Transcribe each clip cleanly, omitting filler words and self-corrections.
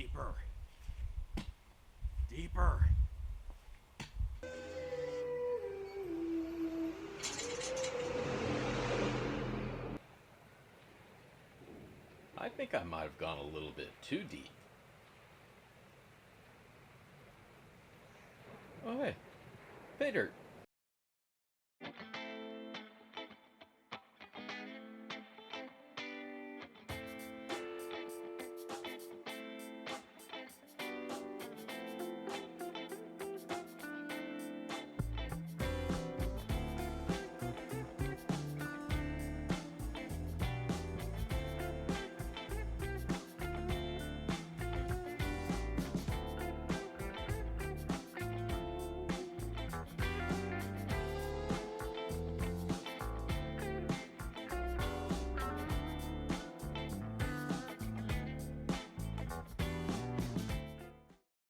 Deeper. Deeper. I think I might have gone a little bit too deep. Oh, hey. Paydirt.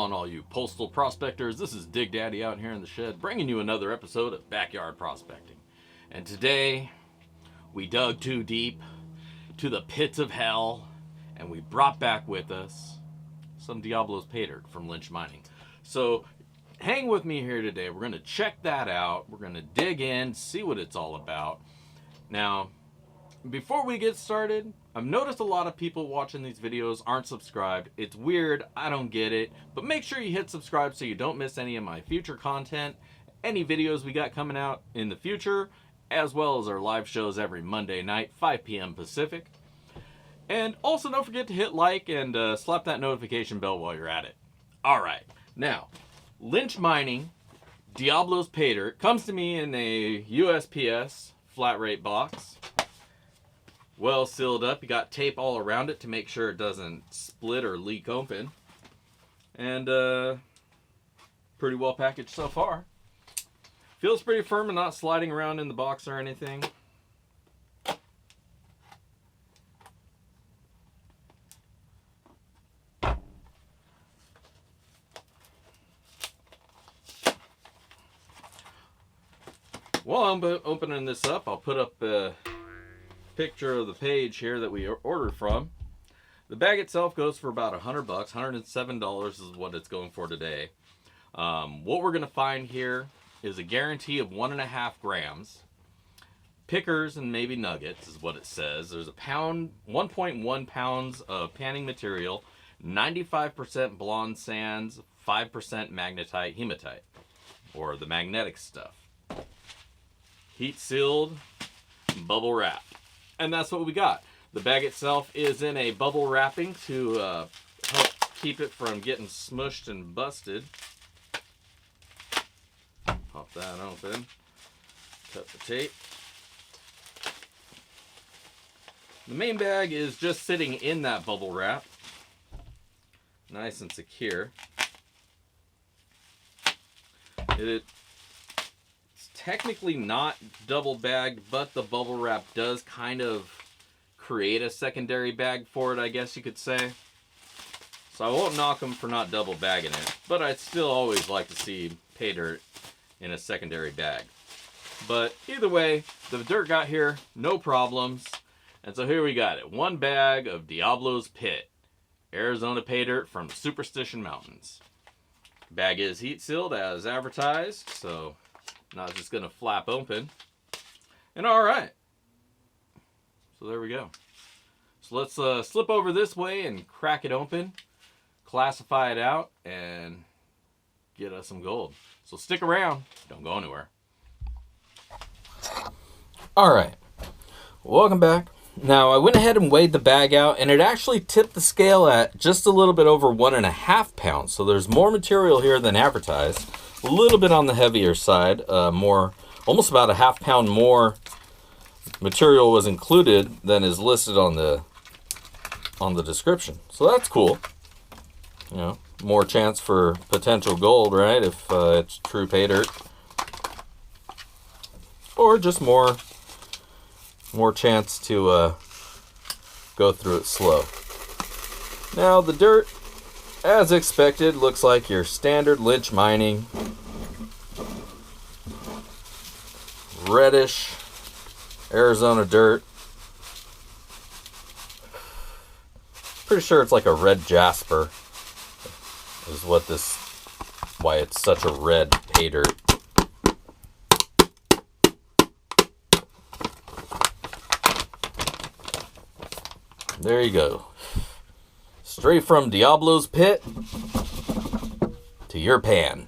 On all you postal prospectors, this is Dig Daddy out here in the shed, bringing you another episode of Backyard Prospecting. And today, we dug too deep to the pits of hell, and we brought back with us some Diablos Paydirt from Lynch Mining. So, hang with me here today. We're going to check that out. We're going to dig in, see what it's all about. Now, before we get started, I've noticed a lot of people watching these videos aren't subscribed. It's weird, I don't get it, but make sure you hit subscribe so you don't miss any of my future content, any videos we got coming out in the future, as well as our live shows every Monday night, 5 p.m. Pacific. And also don't forget to hit like and slap that notification bell while you're at it. Alright, now, Lynch Mining, Diablos Paydirt, comes to me in a USPS flat rate box. Well sealed up. You got tape all around it to make sure it doesn't split or leak open. And pretty well packaged so far. Feels pretty firm and not sliding around in the box or anything. While I'm opening this up, I'll put up a picture of the page here that we ordered from. The bag itself goes for about $100, $107 is what it's going for today. What we're going to find here is a guarantee of 1.5 grams. Pickers and maybe nuggets is what it says. There's 1.1 pounds of panning material, 95% blonde sands, 5% magnetite hematite, or the magnetic stuff. Heat sealed, bubble wrap. And that's what we got. The bag itself is in a bubble wrapping to help keep it from getting smushed and busted. Pop that open. Cut the tape. The main bag is just sitting in that bubble wrap. Nice and secure. It's technically not double bagged, but the bubble wrap does kind of create a secondary bag for it, I guess you could say. So I won't knock them for not double bagging it, but I'd still always like to see Paydirt in a secondary bag. But either way, the dirt got here, no problems. And so here we got it. One bag of Diablos Pit, Arizona Paydirt from Superstition Mountains. Bag is heat sealed as advertised, so not just gonna flap open. And all right, so there we go. So let's slip over this way and crack it open, classify it out, and get us some gold. So stick around, don't go anywhere. All right, welcome back. Now I went ahead and weighed the bag out, and it actually tipped the scale at just a little bit over 1.5 pounds. So there's more material here than advertised. A little bit on the heavier side, almost about a ½ pound more material was included than is listed on the description. So that's cool. You know, more chance for potential gold, right? If it's true Paydirt, or just more chance to go through it slow. Now the dirt, as expected, looks like your standard Lynch Mining. Reddish Arizona dirt. Pretty sure it's like a red jasper. is why it's such a red pay dirt. There you go. Straight from Diablo's pit to your pan.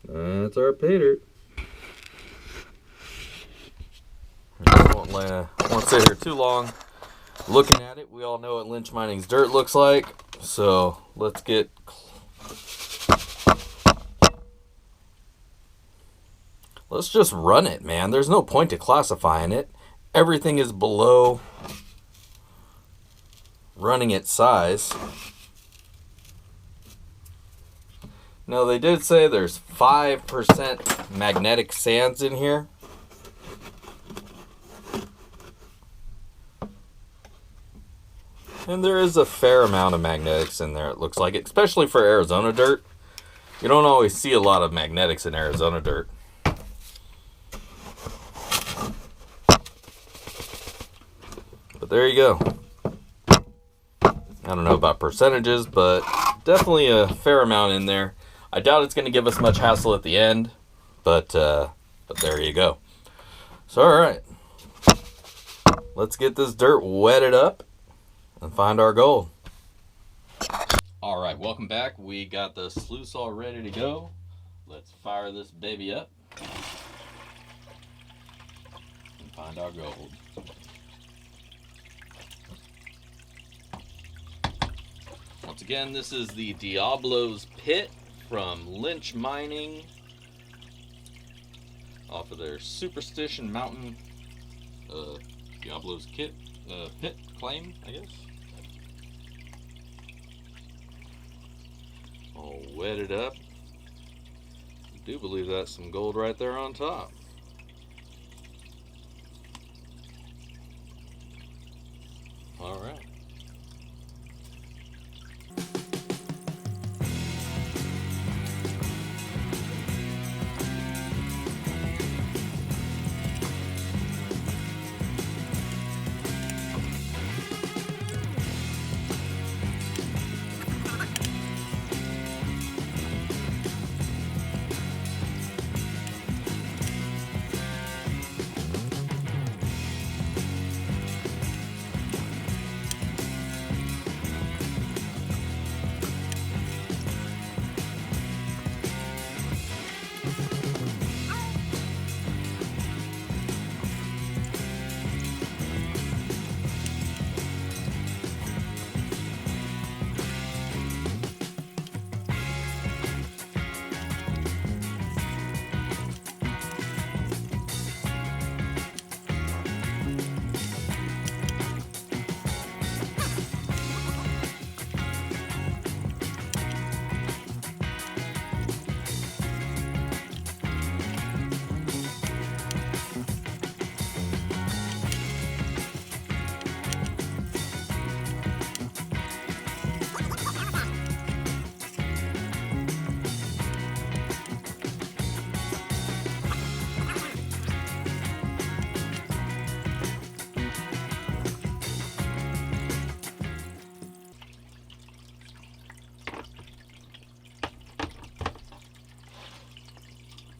That's our pay dirt. Won't sit here too long looking at it. We all know what Lynch Mining's dirt looks like. So let's just run it, man. There's no point to classifying it. Everything is below running its size. Now, they did say there's 5% magnetic sands in here. And there is a fair amount of magnetics in there, it looks like, especially for Arizona dirt. You don't always see a lot of magnetics in Arizona dirt. But there you go. I don't know about percentages, but definitely a fair amount in there. I doubt it's going to give us much hassle at the end, but there you go. So, all right. Let's get this dirt wetted up and find our gold. All right, welcome back. We got the sluice all ready to go. Let's fire this baby up and find our gold. Once again, this is the Diablos pit from Lynch Mining off of their Superstition Mountain Diablos pit claim, I guess. All wetted up. I do believe that's some gold right there on top. All right.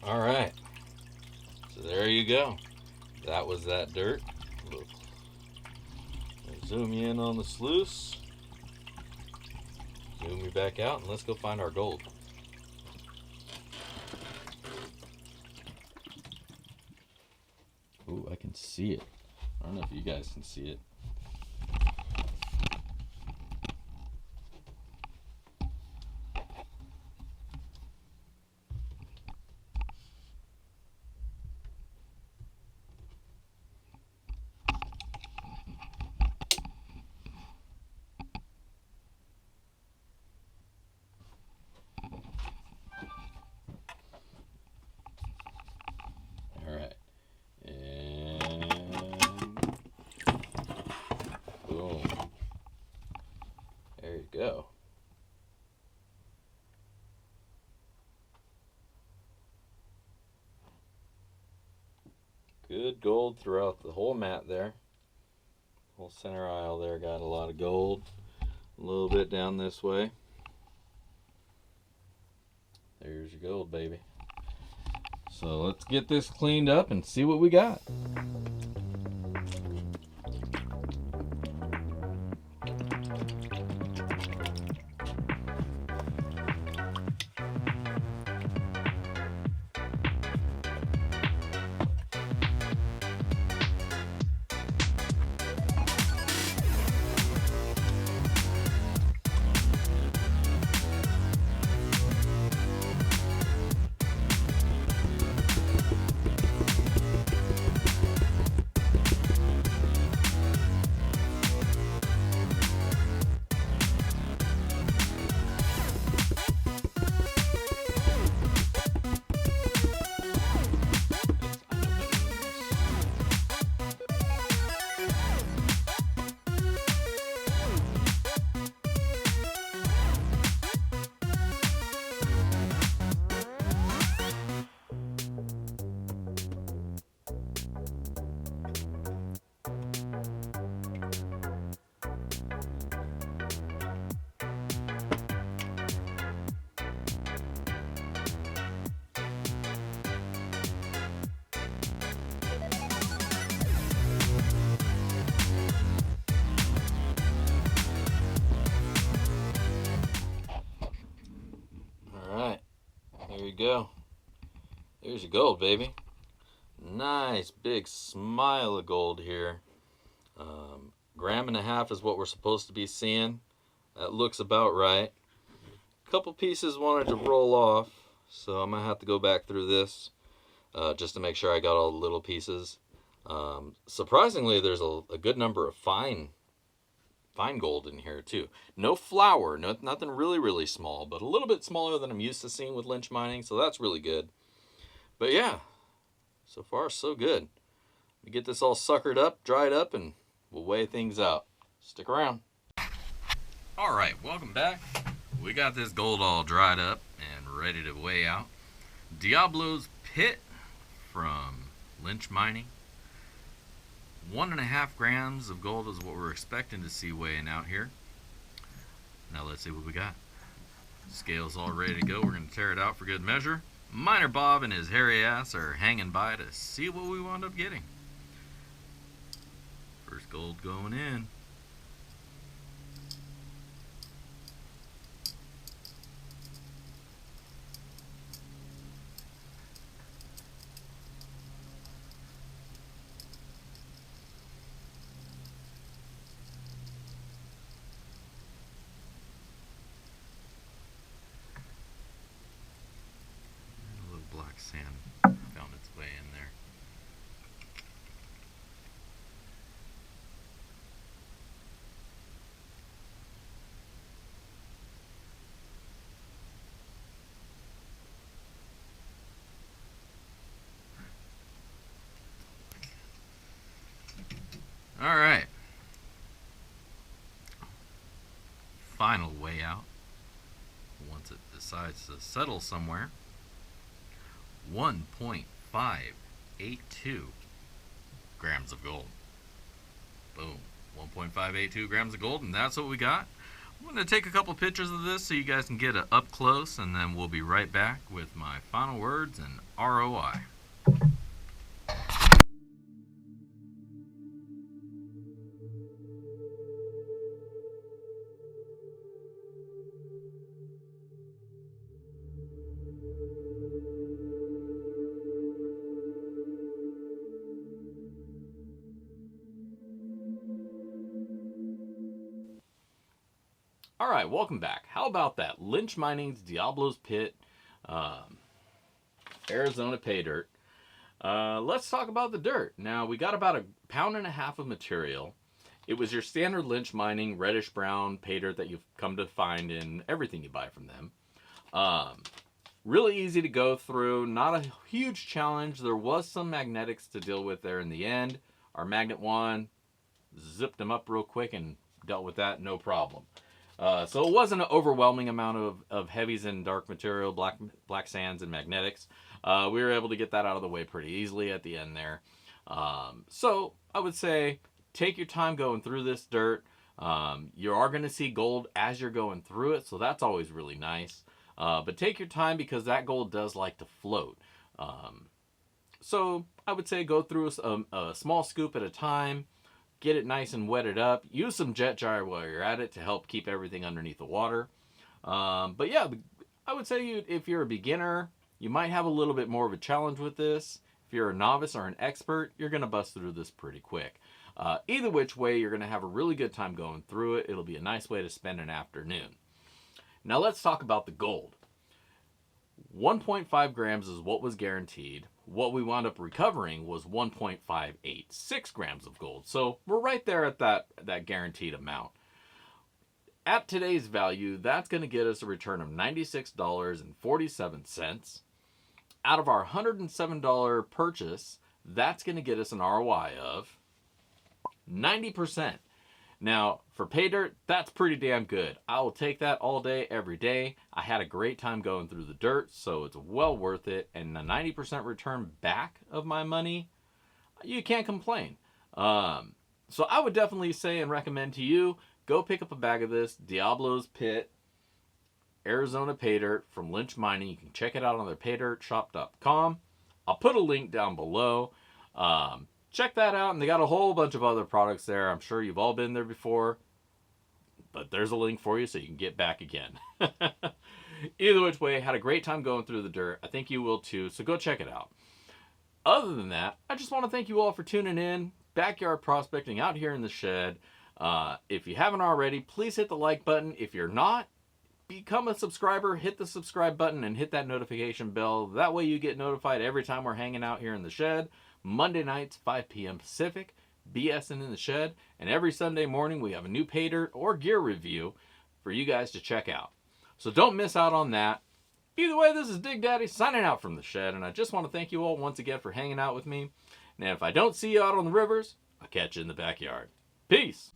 All right, so there you go. That was that dirt. Look. Zoom you in on the sluice. Zoom me back out, and let's go find our gold. Ooh, I can see it. I don't know if you guys can see it. Go. Good gold throughout the whole mat there. Whole center aisle there got a lot of gold. A little bit down this way. There's your gold, baby. So let's get this cleaned up and see what we got. There you go. There's your gold, baby. Nice big smile of gold here. 1.5 grams is what we're supposed to be seeing. That looks about right. A couple pieces wanted to roll off, so I'm gonna have to go back through this just to make sure I got all the little pieces. Surprisingly, there's a good number of fine gold in here too. No flour, nothing really small, but a little bit smaller than I'm used to seeing with Lynch mining, so that's really good. But yeah, so far so good. We get this all suckered up, dried up, and we'll weigh things out. Stick around. All right, welcome back. We got this gold all dried up and ready to weigh out. Diablos pit from Lynch mining. 1.5 grams of gold is what we're expecting to see weighing out here. Now let's see what we got. Scale's all ready to go. We're going to tear it out for good measure. Miner Bob and his hairy ass are hanging by to see what we wound up getting. First gold going in. Sand found its way in there. All right. Final way out. Once it decides to settle somewhere. 1.582 grams of gold. Boom. 1.582 grams of gold, and that's what we got. I'm going to take a couple pictures of this so you guys can get it up close, and then we'll be right back with my final words and ROI. Alright, welcome back. How about that? Lynch Mining's Diablos Pit, Arizona Paydirt. Let's talk about the dirt. Now, we got about 1.5 pounds of material. It was your standard Lynch Mining reddish brown Paydirt that you've come to find in everything you buy from them. Really easy to go through, not a huge challenge. There was some magnetics to deal with there in the end. Our magnet one zipped them up real quick and dealt with that, no problem. So it wasn't an overwhelming amount of heavies and dark material, black sands and magnetics. We were able to get that out of the way pretty easily at the end there. So I would say take your time going through this dirt. You are going to see gold as you're going through it, so that's always really nice. But take your time because that gold does like to float. So I would say go through a small scoop at a time, get it nice and wet it up. Use some jet dryer while you're at it to help keep everything underneath the water. But yeah, I would say if you're a beginner, you might have a little bit more of a challenge with this. If you're a novice or an expert, you're going to bust through this pretty quick. Either which way, you're going to have a really good time going through it. It'll be a nice way to spend an afternoon. Now let's talk about the gold. 1.5 grams is what was guaranteed. What we wound up recovering was 1.586 grams of gold. So we're right there at that guaranteed amount. At today's value, that's going to get us a return of $96.47. Out of our $107 purchase, that's going to get us an ROI of 90%. Now, for Paydirt, that's pretty damn good. I will take that all day, every day. I had a great time going through the dirt, so it's well worth it. And the 90% return back of my money, you can't complain. So I would definitely say and recommend to you, go pick up a bag of this Diablos Pit Arizona Paydirt from Lynch Mining. You can check it out on their paydirtshop.com. I'll put a link down below. Check that out, and they got a whole bunch of other products there. I'm sure you've all been there before, but there's a link for you so you can get back again. Either which way, had a great time going through the dirt. I think you will too, so go check it out. Other than that, I just want to thank you all for tuning in. Backyard prospecting out here in the shed. If you haven't already, please hit the like button. If you're not, become a subscriber. Hit the subscribe button and hit that notification bell. That way you get notified every time we're hanging out here in the shed. Monday nights, 5 p.m. Pacific, BSing in the shed. And every Sunday morning, we have a new Paydirt or gear review for you guys to check out. So don't miss out on that. Either way, this is Dig Daddy signing out from the shed. And I just want to thank you all once again for hanging out with me. And if I don't see you out on the rivers, I'll catch you in the backyard. Peace.